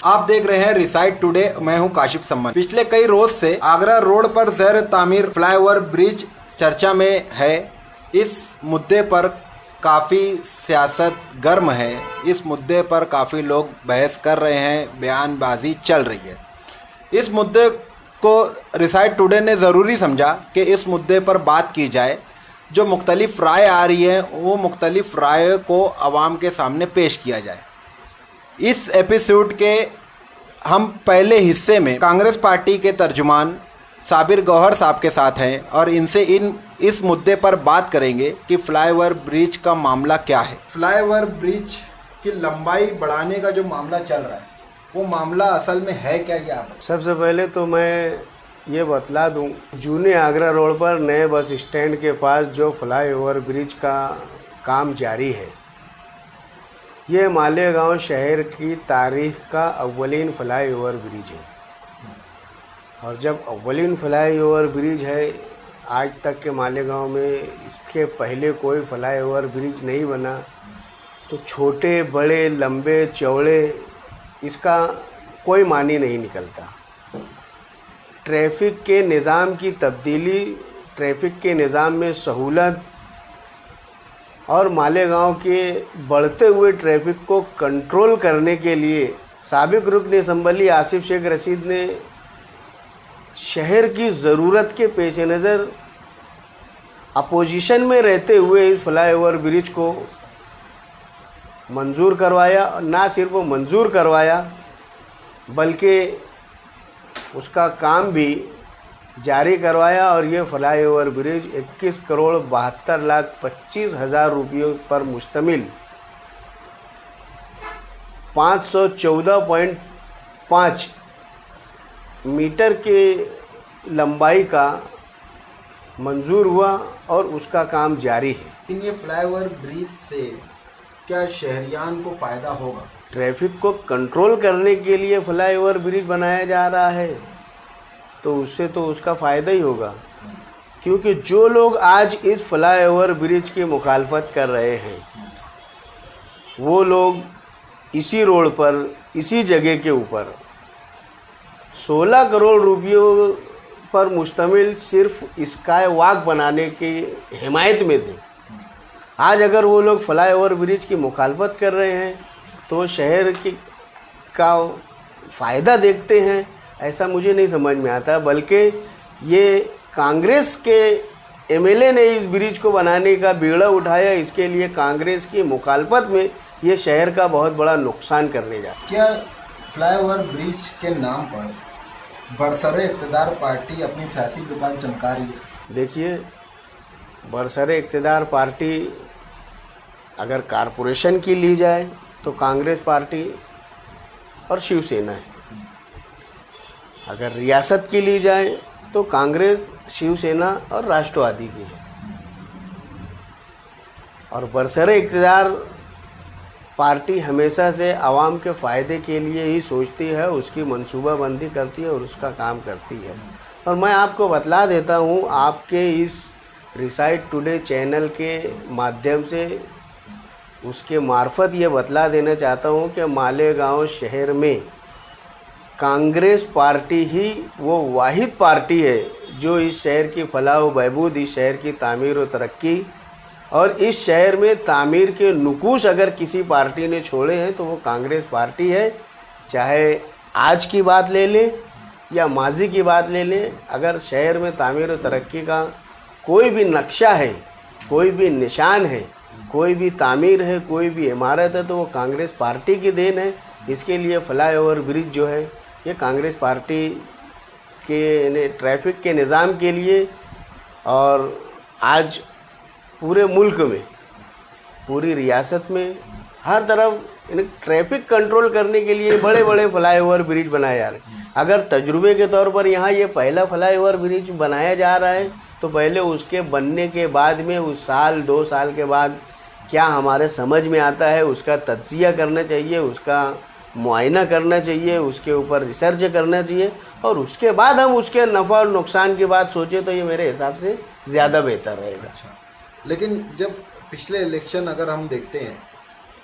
आप देख रहे हैं रिसाइट टुडे। मैं हूं काशिफ सम्मान। पिछले कई रोज से आगरा रोड पर ज़र तामीर फ्लाईओवर ब्रिज चर्चा में है। इस मुद्दे पर काफ़ी सियासत गर्म है। इस मुद्दे पर काफ़ी लोग बहस कर रहे हैं, बयानबाजी चल रही है। इस मुद्दे को रिसाइट टुडे ने ज़रूरी समझा कि इस मुद्दे पर बात की जाए। जो मुख्तलिफ राय आ रही है वो मुख्तलिफ राय को आवाम के सामने पेश किया जाए। इस एपिसोड के हम पहले हिस्से में कांग्रेस पार्टी के तर्जुमान साबिर गौहर साहब के साथ हैं और इनसे इस मुद्दे पर बात करेंगे कि फ्लाईओवर ब्रिज का मामला क्या है। फ्लाईओवर ब्रिज की लंबाई बढ़ाने का जो मामला चल रहा है वो मामला असल में है क्या? ये आप सबसे पहले तो मैं ये बतला दूं, जूने आगरा रोड पर नए बस स्टैंड के पास जो फ्लाईओवर ब्रिज का काम जारी है, ये मालेगांव शहर की तारीख का अव्वलीन फ्लाईओवर ब्रिज है। और जब अव्वलीन फ्लाईओवर ब्रिज है, आज तक के मालेगांव में इसके पहले कोई फ्लाईओवर ब्रिज नहीं बना, तो छोटे बड़े लंबे चौड़े इसका कोई मानी नहीं निकलता। ट्रैफिक के निज़ाम की तब्दीली, ट्रैफिक के निज़ाम में सहूलत और मालेगांव के बढ़ते हुए ट्रैफिक को कंट्रोल करने के लिए साबिक रुकन असम्बली आसिफ शेख रशीद ने शहर की ज़रूरत के पेश नज़र अपोजिशन में रहते हुए इस फ्लाईओवर ब्रिज को मंजूर करवाया। ना सिर्फ वो मंजूर करवाया बल्कि उसका काम भी जारी करवाया। और ये फ्लाईओवर ब्रिज 21,72,25,000 रुपयों पर मुश्तमिल 514.5 मीटर के लंबाई का मंजूर हुआ और उसका काम जारी है। इन ये फ्लाईओवर ब्रिज से क्या शहरियान को फ़ायदा होगा? ट्रैफिक को कंट्रोल करने के लिए फ्लाईओवर ब्रिज बनाया जा रहा है, तो उससे तो उसका फ़ायदा ही होगा। क्योंकि जो लोग आज इस फ्लाईओवर ब्रिज की मुखालफत कर रहे हैं, वो लोग इसी रोड पर, इसी जगह के ऊपर 16 करोड़ रुपयों पर मुश्तमिल सिर्फ स्काई वॉक बनाने की हिमायत में थे। आज अगर वो लोग फ्लाईओवर ब्रिज की मुखालफत कर रहे हैं तो शहर का फ़ायदा देखते हैं, ऐसा मुझे नहीं समझ में आता। बल्कि ये कांग्रेस के एमएलए ने इस ब्रिज को बनाने का बीड़ा उठाया। इसके लिए कांग्रेस की मुखालफत में ये शहर का बहुत बड़ा नुकसान करने जा रहा है। क्या फ्लाईओवर ब्रिज के नाम पर बरसरे इक़्तिदार पार्टी अपनी सियासी दुकान चमका रही है? देखिए, बरसरे इक़्तिदार पार्टी अगर कारपोरेशन की ली जाए तो कांग्रेस पार्टी और शिवसेना है। अगर रियासत की ली जाए तो कांग्रेस, शिवसेना और राष्ट्रवादी की है। और बरसरे इक़्तिदार पार्टी हमेशा से आवाम के फ़ायदे के लिए ही सोचती है, उसकी मंसूबाबंदी करती है और उसका काम करती है। और मैं आपको बतला देता हूँ, आपके इस रिसाइट टुडे चैनल के माध्यम से उसके मार्फत ये बतला देना चाहता हूँ कि मालेगांव शहर में कांग्रेस पार्टी ही वो वाहिद पार्टी है जो इस शहर की फलाह व बहबूद, इस शहर की तामीर व तरक्की और इस शहर में तामीर के नुकूश अगर किसी पार्टी ने छोड़े हैं तो वो कांग्रेस पार्टी है। चाहे आज की बात ले लें या माजी की बात ले लें, अगर शहर में तामीर व तरक्की का कोई भी नक्शा है, कोई भी निशान है, कोई भी तामीर है, कोई भी इमारत है, तो वो कांग्रेस पार्टी की देन है। इसके लिए फ्लाईओवर ब्रिज जो है ये कांग्रेस पार्टी के ट्रैफिक के निज़ाम के लिए और आज पूरे मुल्क में, पूरी रियासत में हर तरफ ट्रैफिक कंट्रोल करने के लिए बड़े बड़े फ्लाईओवर ब्रिज बनाए जा रहे हैं। अगर तजुर्बे के तौर पर यहाँ ये पहला फ्लाईओवर ब्रिज बनाया जा रहा है तो पहले उसके बनने के बाद में उस साल 2 साल के बाद क्या हमारे समझ में आता है उसका तज्जिया करना चाहिए, उसका मुआयना करना चाहिए, उसके ऊपर रिसर्च करना चाहिए और उसके बाद हम उसके नफ़ा और नुकसान की बात सोचें तो ये मेरे हिसाब से ज़्यादा बेहतर रहेगा। लेकिन जब पिछले इलेक्शन अगर हम देखते हैं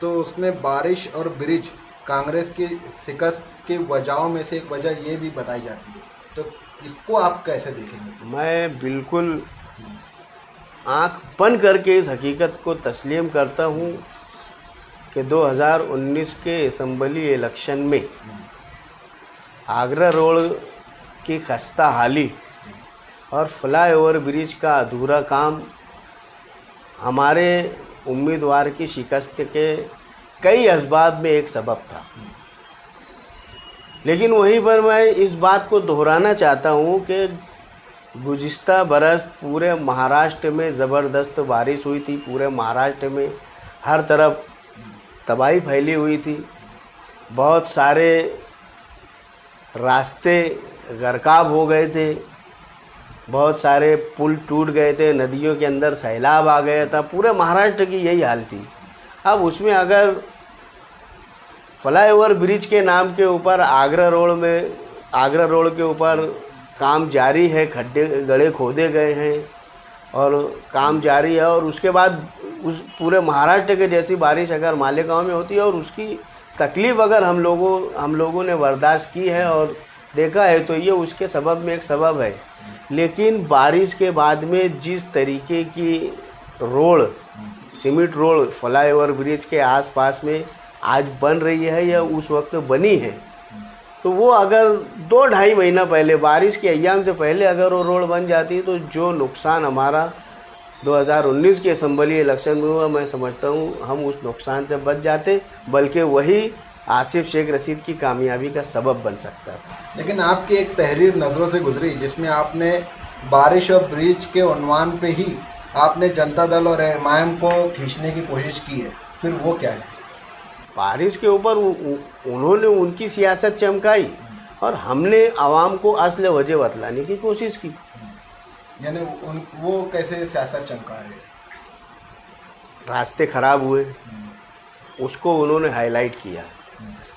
तो उसमें बारिश और ब्रिज कांग्रेस की शिकस्त की वजहों में से एक वजह ये भी बताई जाती है, तो इसको आप कैसे देखेंगे? मैं बिल्कुल आँख बंद करके इस हकीकत को तस्लीम करता हूँ कि 2019 के असम्बली इलेक्शन में आगरा रोड की खस्ता हाली और फ्लाईओवर ब्रिज का अधूरा काम हमारे उम्मीदवार की शिकस्त के कई असबाब में एक सबब था। लेकिन वहीं पर मैं इस बात को दोहराना चाहता हूँ कि गुज़िस्ता बरस पूरे महाराष्ट्र में ज़बरदस्त बारिश हुई थी। पूरे महाराष्ट्र में हर तरफ तबाही फैली हुई थी। बहुत सारे रास्ते गर्काब हो गए थे, बहुत सारे पुल टूट गए थे, नदियों के अंदर सैलाब आ गया था। पूरे महाराष्ट्र की यही हाल थी। अब उसमें अगर फ्लाईओवर ब्रिज के नाम के ऊपर आगरा रोड के ऊपर काम जारी है, खड्डे गड्ढे खोदे गए हैं और काम जारी है, और उसके बाद उस पूरे महाराष्ट्र के जैसी बारिश अगर मालेगांव में होती है और उसकी तकलीफ़ अगर हम लोगों ने बर्दाश्त की है और देखा है, तो ये उसके सबब में एक सबब है। लेकिन बारिश के बाद में जिस तरीके की road, cement road flyover bridge के आसपास में आज बन रही है या उस वक्त बनी है, तो वो अगर 2-2.5 महीना पहले, बारिश के अय्याम से पहले अगर वो रोड बन जाती तो जो नुकसान हमारा 2019 के असम्बली इलेक्शन में हुआ, मैं समझता हूँ हम उस नुकसान से बच जाते, बल्कि वही आसिफ शेख रशीद की कामयाबी का सबब बन सकता था। लेकिन आपकी एक तहरीर नज़रों से गुजरी जिसमें आपने बारिश और ब्रिज के उन्वान पे ही आपने जनता दल और एमआईएम को खींचने की कोशिश की है, फिर वो क्या है? बारिश के ऊपर उन्होंने उनकी सियासत चमकाई और हमने आवाम को असल वजह बतलाने की कोशिश की। यानी वो कैसे सियासत चमका रहे? रास्ते ख़राब हुए, उसको उन्होंने हाईलाइट किया,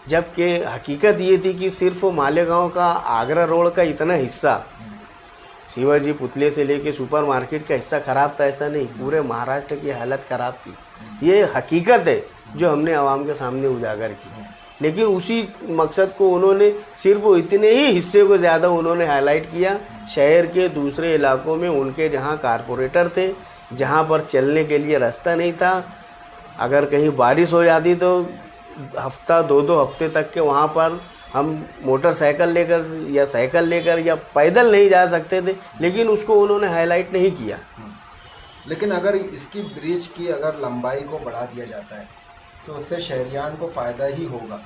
जबकि हकीकत ये थी कि सिर्फ मालेगांव का आगरा रोड का इतना हिस्सा, शिवाजी पुतले से लेके सुपरमार्केट का हिस्सा ख़राब था, ऐसा नहीं, पूरे महाराष्ट्र की हालत ख़राब थी। ये हकीकत है जो हमने आवाम के सामने उजागर की। लेकिन उसी मकसद को उन्होंने सिर्फ इतने ही हिस्से को ज़्यादा उन्होंने हाईलाइट किया। शहर के दूसरे इलाकों में उनके जहाँ कारपोरेटर थे, जहाँ पर चलने के लिए रास्ता नहीं था, अगर कहीं बारिश हो जाती तो हफ्ता 2-2 हफ्ते तक के वहाँ पर हम मोटरसाइकिल लेकर या साइकिल लेकर या पैदल नहीं जा सकते थे, लेकिन उसको उन्होंने हाईलाइट नहीं किया। लेकिन अगर इसकी ब्रिज की अगर लंबाई को बढ़ा दिया जाता है तो उससे शहरियान को फ़ायदा ही होगा,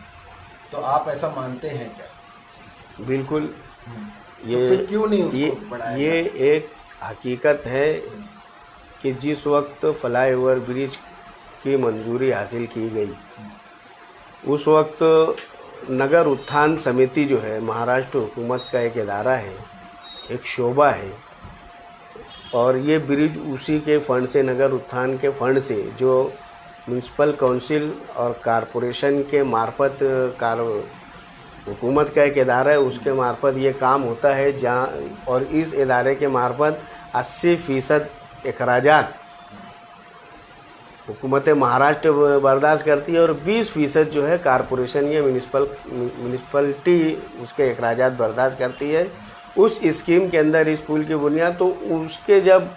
तो आप ऐसा मानते हैं क्या? बिल्कुल। तो फिर क्यों नहीं उसको बढ़ाया? ये एक हकीकत है कि जिस वक्त फ्लाईओवर ब्रिज की मंजूरी हासिल की गई, उस वक्त नगर उत्थान समिति जो है महाराष्ट्र हुकूमत का एक इदारा है, एक शोबा है, और ये ब्रिज उसी के फ़ंड से, नगर उत्थान के फ़ंड से, जो म्यूनसिपल काउंसिल और कारपोरेशन के मार्फत हुकूमत का एक इदारा है, उसके मार्फत ये काम होता है, जहाँ और इस इदारे के मार्फत 80% अखराजात हुकूमत महाराष्ट्र बर्दाश्त करती है और 20% जो है कारपोरेशन या म्यूनसिपलिटी उसके अखराजात बर्दाश्त करती है। उस स्कीम के अंदर इस पुल की बुनियाद, तो उसके जब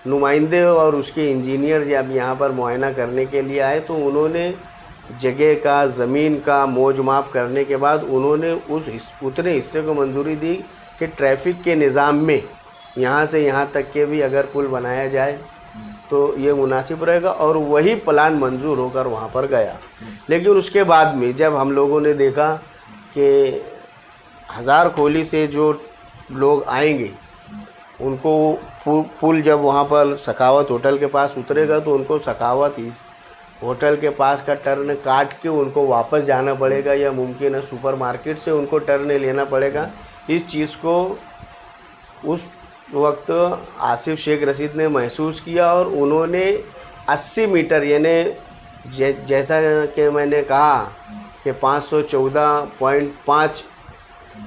नुमाइंदे और उसके इंजीनियर जब यहाँ पर मुआयना करने के लिए आए, तो उन्होंने जगह का, ज़मीन का मौज माप करने के बाद उन्होंने उतने हिस्से को मंजूरी दी कि ट्रैफिक के निज़ाम में यहाँ से यहाँ तक के भी अगर पुल बनाया जाए तो ये मुनासिब रहेगा, और वही प्लान मंजूर होकर वहाँ पर गया। लेकिन उसके बाद में जब हम लोगों ने देखा कि हज़ार खोली से जो लोग आएंगे, उनको पुल जब वहाँ पर सखावत होटल के पास उतरेगा तो उनको सखावत इस होटल के पास का टर्न काट के उनको वापस जाना पड़ेगा, या मुमकिन है सुपरमार्केट से उनको टर्न लेना पड़ेगा। इस चीज़ को उस वक्त आसिफ शेख रशीद ने महसूस किया और उन्होंने 80 मीटर, यानी जैसा कि मैंने कहा कि 514.5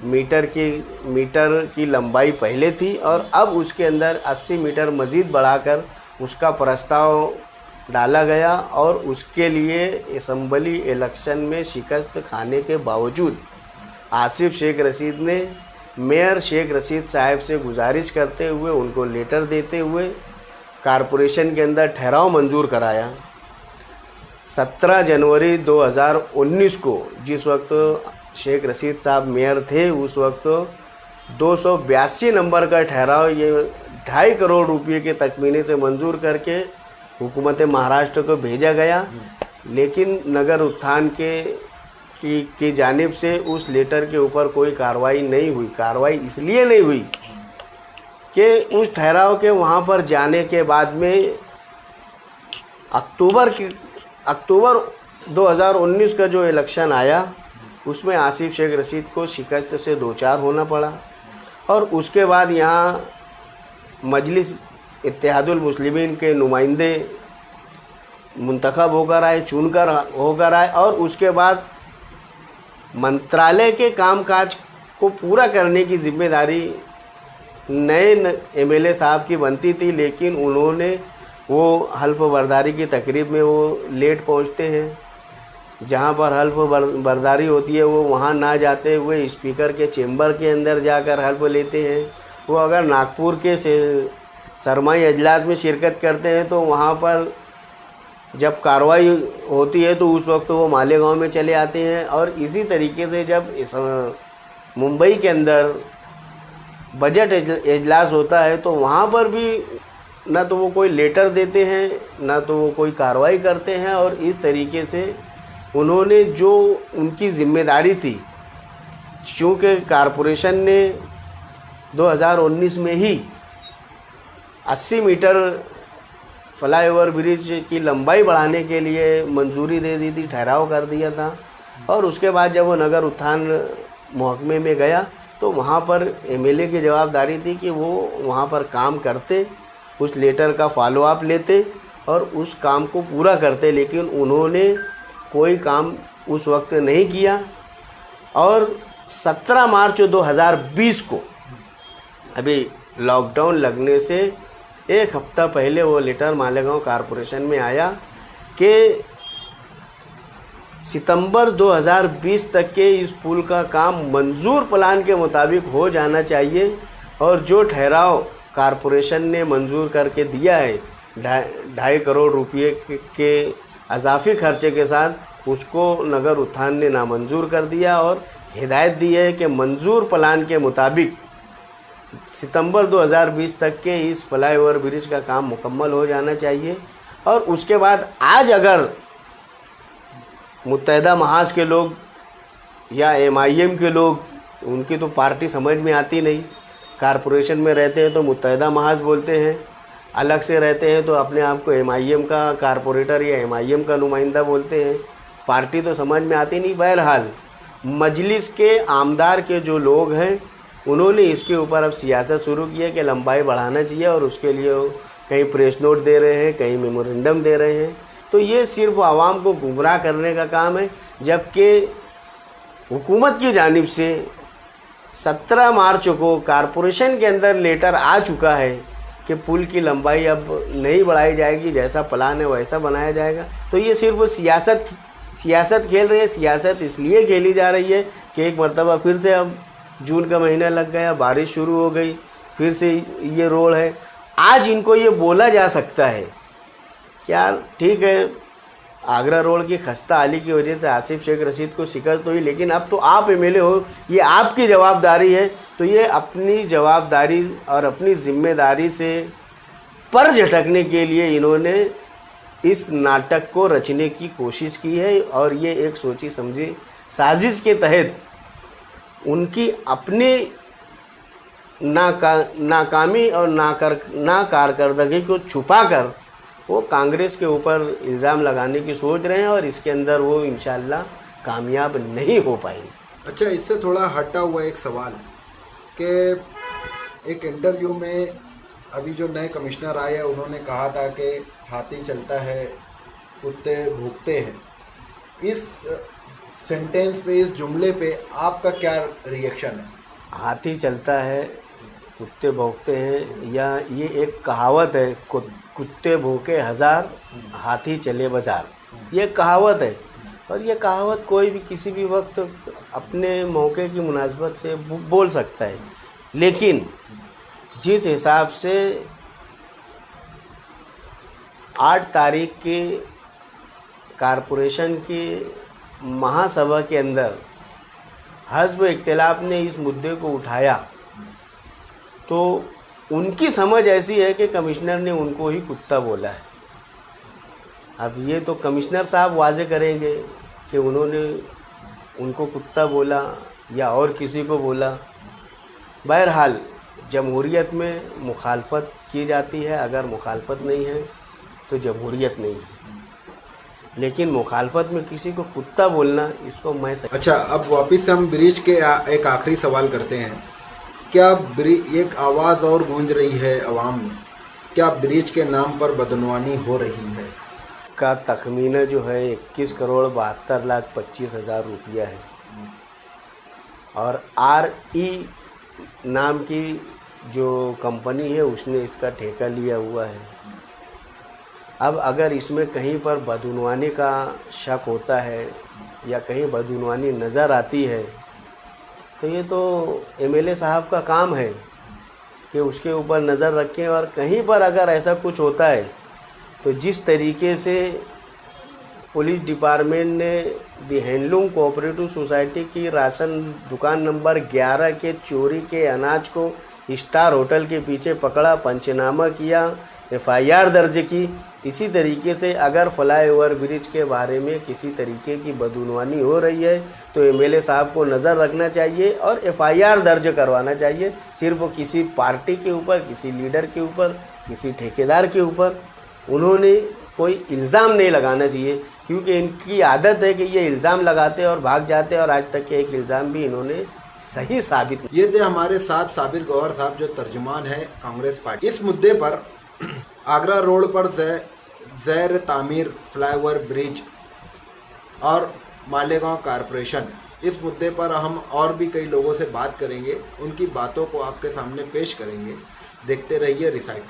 मीटर की लंबाई पहले थी, और अब उसके अंदर 80 मीटर मज़ीद बढ़ाकर उसका प्रस्ताव डाला गया और उसके लिए असम्बली इलेक्शन में शिकस्त खाने के बावजूद आसिफ शेख रशीद ने मेयर शेख रशीद साहब से गुजारिश करते हुए उनको लेटर देते हुए कारपोरेशन के अंदर ठहराव मंजूर कराया। 17 जनवरी 2019 को जिस वक्त शेख रशीद साहब मेयर थे उस वक्त 282 नंबर का ठहराव ये 2.5 करोड़ रुपये के तखमीने से मंजूर करके हुकूमत महाराष्ट्र को भेजा गया, लेकिन नगर उत्थान की जानिब से उस लेटर के ऊपर कोई कार्रवाई नहीं हुई। कार्रवाई इसलिए नहीं हुई कि उस ठहराव के वहाँ पर जाने के बाद में अक्टूबर 2019 का जो इलेक्शन आया उसमें आसिफ शेख रशीद को शिकस्त से दो चार होना पड़ा और उसके बाद यहाँ मजलिस इत्तेहादुल मुस्लिमीन के नुमाइंदे मुंतखब होकर आए, चुनकर होकर आए और उसके बाद मंत्रालय के कामकाज को पूरा करने की जिम्मेदारी नए एमएलए साहब की बनती थी, लेकिन उन्होंने वो हल्फ बर्दारी की तकरीब में वो लेट पहुंचते हैं। जहां पर हल्फ बर्दारी होती है वो वहां ना जाते हुए स्पीकर के चेंबर के अंदर जाकर हल्फ लेते हैं। वो अगर नागपुर के सरमाई अजलास में शिरकत करते हैं तो वहां पर जब कार्रवाई होती है तो उस वक्त वो मालेगांव में चले आते हैं। और इसी तरीके से जब मुंबई के अंदर बजट इजलास होता है तो वहाँ पर भी ना तो वो कोई लेटर देते हैं ना तो वो कोई कार्रवाई करते हैं। और इस तरीके से उन्होंने जो उनकी ज़िम्मेदारी थी, चूँकि कारपोरेशन ने 2019 में ही 80 मीटर फ्लाईओवर ब्रिज की लंबाई बढ़ाने के लिए मंजूरी दे दी थी, ठहराव कर दिया था। और उसके बाद जब वो नगर उत्थान महकमे में गया तो वहाँ पर एमएलए की जवाबदारी थी कि वो वहाँ पर काम करते, उस लेटर का फॉलो अप लेते और उस काम को पूरा करते, लेकिन उन्होंने कोई काम उस वक्त नहीं किया। और 17 मार्च 2020 को अभी लॉकडाउन लगने से एक हफ्ता पहले वो लेटर मालेगांव कारपोरेशन में आया कि सितंबर 2020 तक के इस पुल का काम मंजूर प्लान के मुताबिक हो जाना चाहिए और जो ठहराव कारपोरेशन ने मंजूर करके दिया है 2.5 करोड़ रुपये के अजाफी खर्चे के साथ उसको नगर उत्थान ने नामंजूर कर दिया और हिदायत दी है कि मंजूर प्लान के मुताबिक सितंबर 2020 तक के इस फ्लाईओवर ब्रिज का काम मुकम्मल हो जाना चाहिए। और उसके बाद आज अगर मुत्तहिदा महाज के लोग या एमआईएम के लोग, उनकी तो पार्टी समझ में आती नहीं, कारपोरेशन में रहते हैं तो मुत्तहिदा महाज बोलते हैं, अलग से रहते हैं तो अपने आप को एमआईएम का कारपोरेटर या एमआईएम का नुमाइंदा बोलते हैं, पार्टी तो समझ में आती नहीं। बहरहाल मजलिस के आमदार के जो लोग हैं उन्होंने इसके ऊपर अब सियासत शुरू की है कि लंबाई बढ़ाना चाहिए और उसके लिए कहीं प्रेस नोट दे रहे हैं, कहीं मेमोरेंडम दे रहे हैं। तो ये सिर्फ आवाम को गुमराह करने का काम है, जबकि हुकूमत की जानिब से 17 मार्च को कारपोरेशन के अंदर लेटर आ चुका है कि पुल की लंबाई अब नहीं बढ़ाई जाएगी, जैसा प्लान है वैसा बनाया जाएगा। तो ये सिर्फ सियासत खेल रही है। सियासत इसलिए खेली जा रही है कि एक मरतबा फिर से अब जून का महीना लग गया, बारिश शुरू हो गई, फिर से ये रोड है। आज इनको ये बोला जा सकता है क्या ठीक है, आगरा रोड की खस्ता हाली की वजह से आसिफ शेख रशीद को शिकस्त हुई, लेकिन अब तो आप एमएलए हो, ये आपकी जवाबदारी है। तो ये अपनी जवाबदारी और अपनी जिम्मेदारी से पर झटकने के लिए इन्होंने इस नाटक को रचने की कोशिश की है और ये एक सोची समझी साजिश के तहत उनकी अपनी नाकामी और नाकारकर्दगी को छुपाकर वो कांग्रेस के ऊपर इल्ज़ाम लगाने की सोच रहे हैं और इसके अंदर वो इंशाअल्लाह कामयाब नहीं हो पाएंगे। अच्छा, इससे थोड़ा हटा हुआ एक सवाल कि एक इंटरव्यू में अभी जो नए कमिश्नर आए हैं उन्होंने कहा था कि हाथी चलता है कुत्ते भूखते हैं। इस सेंटेंस पे, इस जुमले पे आपका क्या रिएक्शन है? हाथी चलता है कुत्ते भौंकते हैं, या ये एक कहावत है कुत्ते भूखे हज़ार, हाथी चले बाजार, ये कहावत है। और ये कहावत कोई भी किसी भी वक्त अपने मौके की मुनासबत से बोल सकता है, लेकिन जिस हिसाब से 8 तारीख के कारपोरेशन की महासभा के अंदर हज़्ब इख्तिलाफ ने इस मुद्दे को उठाया, तो उनकी समझ ऐसी है कि कमिश्नर ने उनको ही कुत्ता बोला है। अब ये तो कमिश्नर साहब वाजे करेंगे कि उन्होंने उनको कुत्ता बोला या और किसी को बोला। बहरहाल जमहूरियत में मुखालफत की जाती है, अगर मुखालफत नहीं है तो जमहूरियत नहीं है, लेकिन मुखालफत में किसी को कुत्ता बोलना, इसको मैं अच्छा, अब वापस हम ब्रिज के एक आखिरी सवाल करते हैं। क्या एक आवाज़ और गूंज रही है अवाम में, क्या ब्रिज के नाम पर बदनवानी हो रही है? का तखमीना जो है 21,72,25,000 रुपया है, और RE नाम की जो कंपनी है उसने इसका ठेका लिया हुआ है। अब अगर इसमें कहीं पर बदनवानी का शक होता है या कहीं बदनवानी नज़र आती है, तो ये तो MLA साहब का काम है कि उसके ऊपर नज़र रखें। और कहीं पर अगर ऐसा कुछ होता है तो जिस तरीके से पुलिस डिपार्टमेंट ने दी हैंडलूम कोऑपरेटिव सोसाइटी की राशन दुकान नंबर 11 के चोरी के अनाज को स्टार होटल के पीछे पकड़ा, पंचनामा किया, FIR दर्ज की, इसी तरीके से अगर फ्लाईओवर ब्रिज के बारे में किसी तरीके की बदनवानी हो रही है तो MLA साहब को नज़र रखना चाहिए और FIR दर्ज करवाना चाहिए। सिर्फ किसी पार्टी के ऊपर, किसी लीडर के ऊपर, किसी ठेकेदार के ऊपर उन्होंने कोई इल्ज़ाम नहीं लगाना चाहिए, क्योंकि इनकी आदत है कि ये इल्ज़ाम लगाते और भाग जाते, और आज तक के एक इल्ज़ाम भी इन्होंने सही साबित नहीं। ये थे हमारे साथ साबिर गौहर साहब, जो तर्जुमान है कांग्रेस पार्टी। इस मुद्दे पर आगरा रोड पर ज़ैर तामीर फ्लाईओवर ब्रिज और मालेगांव कारपोरेशन, इस मुद्दे पर हम और भी कई लोगों से बात करेंगे, उनकी बातों को आपके सामने पेश करेंगे। देखते रहिए रिसाइट।